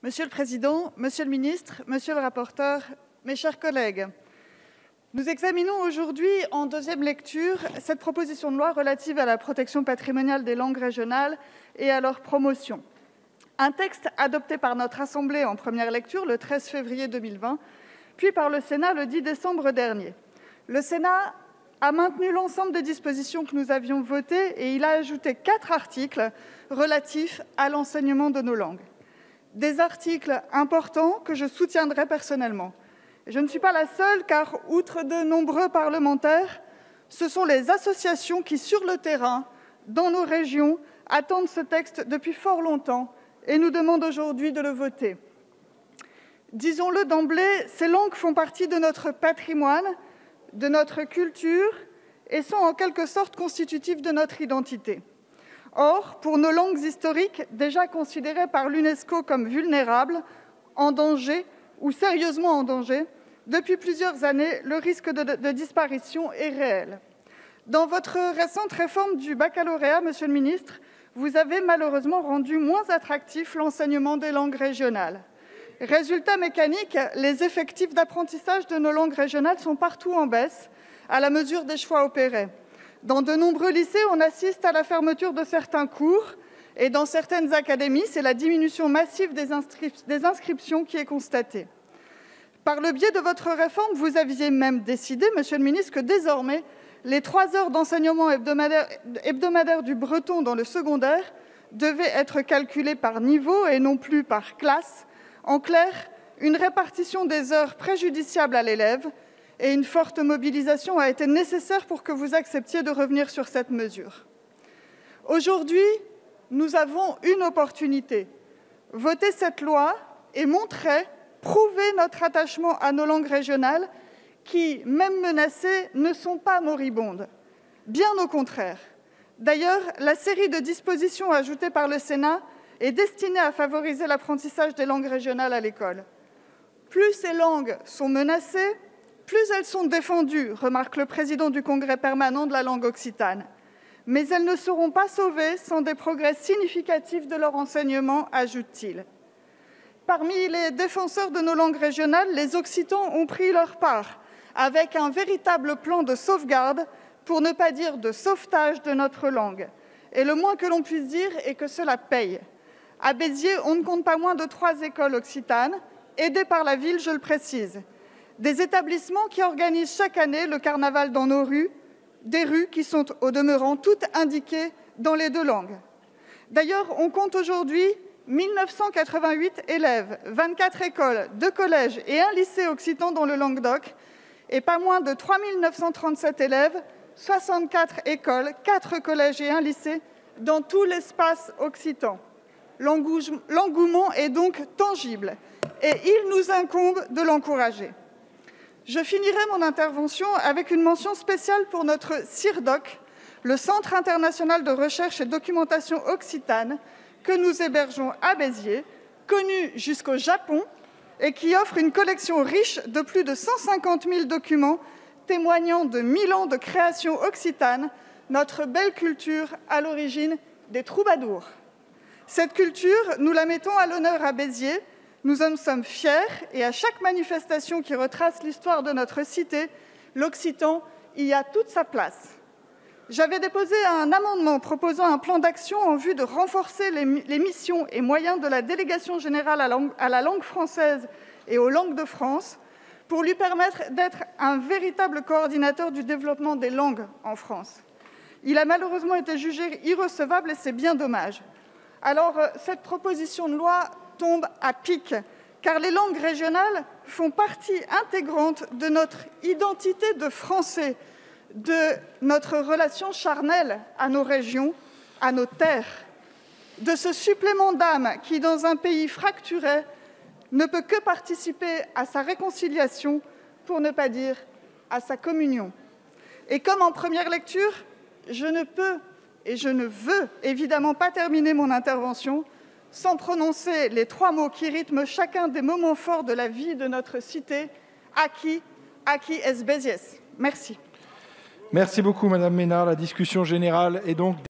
Monsieur le Président, Monsieur le Ministre, Monsieur le rapporteur, mes chers collègues, nous examinons aujourd'hui en deuxième lecture cette proposition de loi relative à la protection patrimoniale des langues régionales et à leur promotion. Un texte adopté par notre Assemblée en première lecture le 13 février 2020, puis par le Sénat le 10 décembre dernier. Le Sénat a maintenu l'ensemble des dispositions que nous avions votées et il a ajouté 4 articles relatifs à l'enseignement de nos langues. Des articles importants que je soutiendrai personnellement. Je ne suis pas la seule, car outre de nombreux parlementaires, ce sont les associations qui, sur le terrain, dans nos régions, attendent ce texte depuis fort longtemps et nous demandent aujourd'hui de le voter. Disons-le d'emblée, ces langues font partie de notre patrimoine, de notre culture et sont en quelque sorte constitutives de notre identité. Or, pour nos langues historiques, déjà considérées par l'UNESCO comme vulnérables, en danger ou sérieusement en danger, depuis plusieurs années, le risque de disparition est réel. Dans votre récente réforme du baccalauréat, Monsieur le Ministre, vous avez malheureusement rendu moins attractif l'enseignement des langues régionales. Résultat mécanique, les effectifs d'apprentissage de nos langues régionales sont partout en baisse, à la mesure des choix opérés. Dans de nombreux lycées, on assiste à la fermeture de certains cours et dans certaines académies, c'est la diminution massive des inscriptions qui est constatée. Par le biais de votre réforme, vous aviez même décidé, Monsieur le Ministre, que désormais, les 3 heures d'enseignement hebdomadaire du breton dans le secondaire devaient être calculées par niveau et non plus par classe. En clair, une répartition des heures préjudiciable à l'élève et une forte mobilisation a été nécessaire pour que vous acceptiez de revenir sur cette mesure. Aujourd'hui, nous avons une opportunité. Voter cette loi et montrer, prouver notre attachement à nos langues régionales qui, même menacées, ne sont pas moribondes. Bien au contraire. D'ailleurs, la série de dispositions ajoutées par le Sénat est destinée à favoriser l'apprentissage des langues régionales à l'école. Plus ces langues sont menacées, plus elles sont défendues, remarque le président du Congrès permanent de la langue occitane. Mais elles ne seront pas sauvées sans des progrès significatifs de leur enseignement, ajoute-t-il. Parmi les défenseurs de nos langues régionales, les Occitans ont pris leur part, avec un véritable plan de sauvegarde, pour ne pas dire de sauvetage de notre langue. Et le moins que l'on puisse dire est que cela paye. À Béziers, on ne compte pas moins de 3 écoles occitanes, aidées par la ville, je le précise. Des établissements qui organisent chaque année le carnaval dans nos rues, des rues qui sont au demeurant toutes indiquées dans les 2 langues. D'ailleurs, on compte aujourd'hui 1988 élèves, 24 écoles, 2 collèges et 1 lycée occitan dans le Languedoc, et pas moins de 3 937 élèves, 64 écoles, 4 collèges et 1 lycée dans tout l'espace occitan. L'engouement est donc tangible et il nous incombe de l'encourager. Je finirai mon intervention avec une mention spéciale pour notre CIRDOC, le Centre international de recherche et documentation occitane, que nous hébergeons à Béziers, connu jusqu'au Japon, et qui offre une collection riche de plus de 150 000 documents témoignant de 1000 ans de création occitane, notre belle culture à l'origine des troubadours. Cette culture, nous la mettons à l'honneur à Béziers. Nous en sommes fiers et à chaque manifestation qui retrace l'histoire de notre cité, l'occitan y a toute sa place. J'avais déposé un amendement proposant un plan d'action en vue de renforcer les missions et moyens de la Délégation générale à la langue française et aux langues de France pour lui permettre d'être un véritable coordinateur du développement des langues en France. Il a malheureusement été jugé irrecevable et c'est bien dommage. Alors, cette proposition de loi tombe à pic, car les langues régionales font partie intégrante de notre identité de Français, de notre relation charnelle à nos régions, à nos terres, de ce supplément d'âme qui, dans un pays fracturé, ne peut que participer à sa réconciliation, pour ne pas dire à sa communion. Et comme en première lecture, je ne peux et je ne veux évidemment pas terminer mon intervention sans prononcer les 3 mots qui rythment chacun des moments forts de la vie de notre cité, Aki es Béziers. Merci. Merci beaucoup, Madame Ménard. La discussion générale est donc